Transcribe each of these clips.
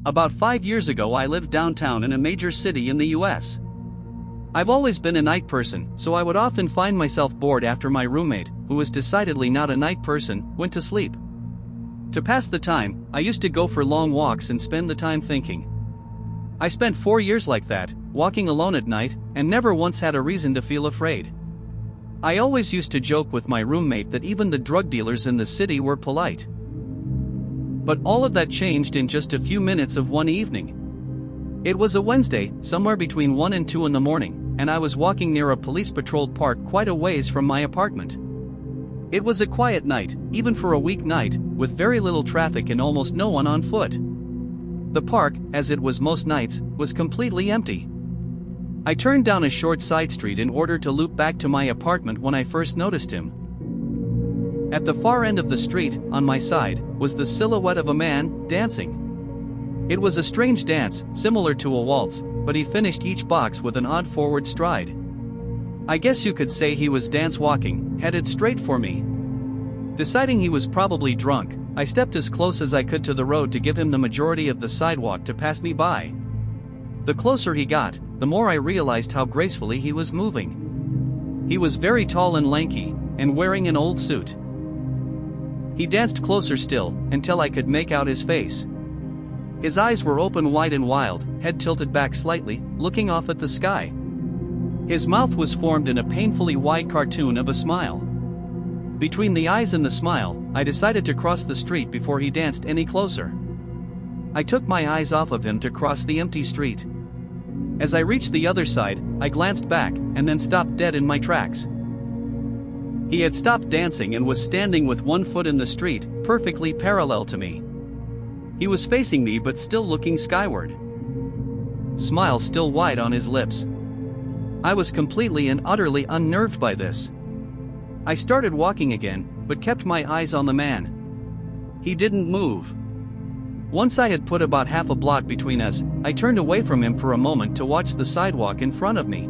About 5 years ago I lived downtown in a major city in the US. I've always been a night person, so I would often find myself bored after my roommate, who was decidedly not a night person, went to sleep. To pass the time, I used to go for long walks and spend the time thinking. I spent 4 years like that, walking alone at night, and never once had a reason to feel afraid. I always used to joke with my roommate that even the drug dealers in the city were polite. But all of that changed in just a few minutes of one evening. It was a Wednesday, somewhere between 1 and 2 in the morning, and I was walking near a police-patrolled park quite a ways from my apartment. It was a quiet night, even for a weeknight, with very little traffic and almost no one on foot. The park, as it was most nights, was completely empty. I turned down a short side street in order to loop back to my apartment when I first noticed him. At the far end of the street, on my side, was the silhouette of a man, dancing. It was a strange dance, similar to a waltz, but he finished each box with an odd forward stride. I guess you could say he was dance walking, headed straight for me. Deciding he was probably drunk, I stepped as close as I could to the road to give him the majority of the sidewalk to pass me by. The closer he got, the more I realized how gracefully he was moving. He was very tall and lanky, and wearing an old suit. He danced closer still, until I could make out his face. His eyes were open wide and wild, head tilted back slightly, looking off at the sky. His mouth was formed in a painfully wide cartoon of a smile. Between the eyes and the smile, I decided to cross the street before he danced any closer. I took my eyes off of him to cross the empty street. As I reached the other side, I glanced back, and then stopped dead in my tracks. He had stopped dancing and was standing with one foot in the street, perfectly parallel to me. He was facing me but still looking skyward. Smile still wide on his lips. I was completely and utterly unnerved by this. I started walking again, but kept my eyes on the man. He didn't move. Once I had put about half a block between us, I turned away from him for a moment to watch the sidewalk in front of me.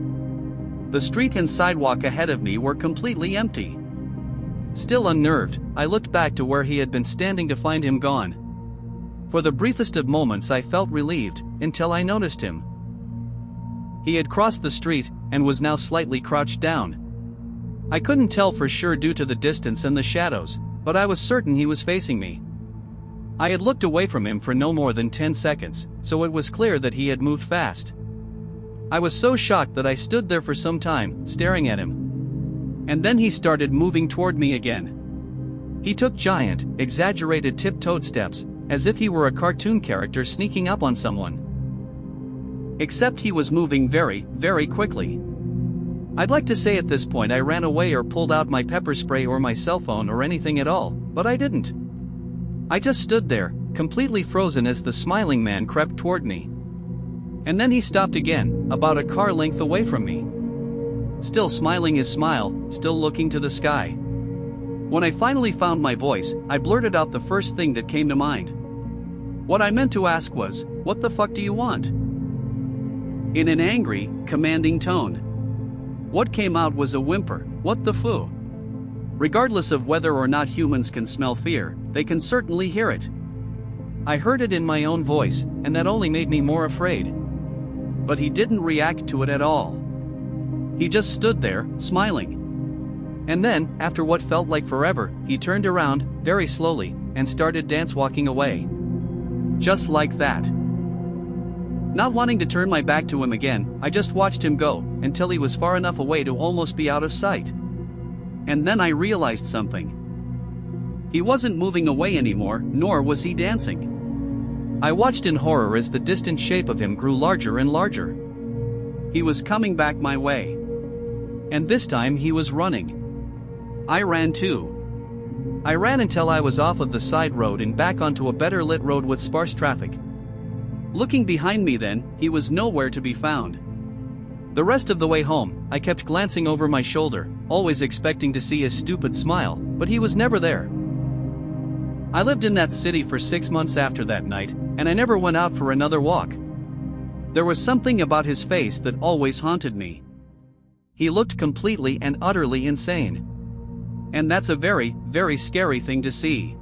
The street and sidewalk ahead of me were completely empty. Still unnerved, I looked back to where he had been standing to find him gone. For the briefest of moments I felt relieved, until I noticed him. He had crossed the street, and was now slightly crouched down. I couldn't tell for sure due to the distance and the shadows, but I was certain he was facing me. I had looked away from him for no more than 10 seconds, so it was clear that he had moved fast. I was so shocked that I stood there for some time, staring at him. And then he started moving toward me again. He took giant, exaggerated tiptoed steps, as if he were a cartoon character sneaking up on someone. Except he was moving very, very quickly. I'd like to say at this point I ran away or pulled out my pepper spray or my cell phone or anything at all, but I didn't. I just stood there, completely frozen as the smiling man crept toward me. And then he stopped again, about a car length away from me. Still smiling his smile, still looking to the sky. When I finally found my voice, I blurted out the first thing that came to mind. What I meant to ask was, "What the fuck do you want?" In an angry, commanding tone. What came out was a whimper, "What the foo?" Regardless of whether or not humans can smell fear, they can certainly hear it. I heard it in my own voice, and that only made me more afraid. But he didn't react to it at all. He just stood there, smiling. And then, after what felt like forever, he turned around, very slowly, and started dance-walking away. Just like that. Not wanting to turn my back to him again, I just watched him go, until he was far enough away to almost be out of sight. And then I realized something. He wasn't moving away anymore, nor was he dancing. I watched in horror as the distant shape of him grew larger and larger. He was coming back my way. And this time he was running. I ran too. I ran until I was off of the side road and back onto a better lit road with sparse traffic. Looking behind me then, he was nowhere to be found. The rest of the way home, I kept glancing over my shoulder, always expecting to see his stupid smile, but he was never there. I lived in that city for 6 months after that night, and I never went out for another walk. There was something about his face that always haunted me. He looked completely and utterly insane. And that's a very, very scary thing to see.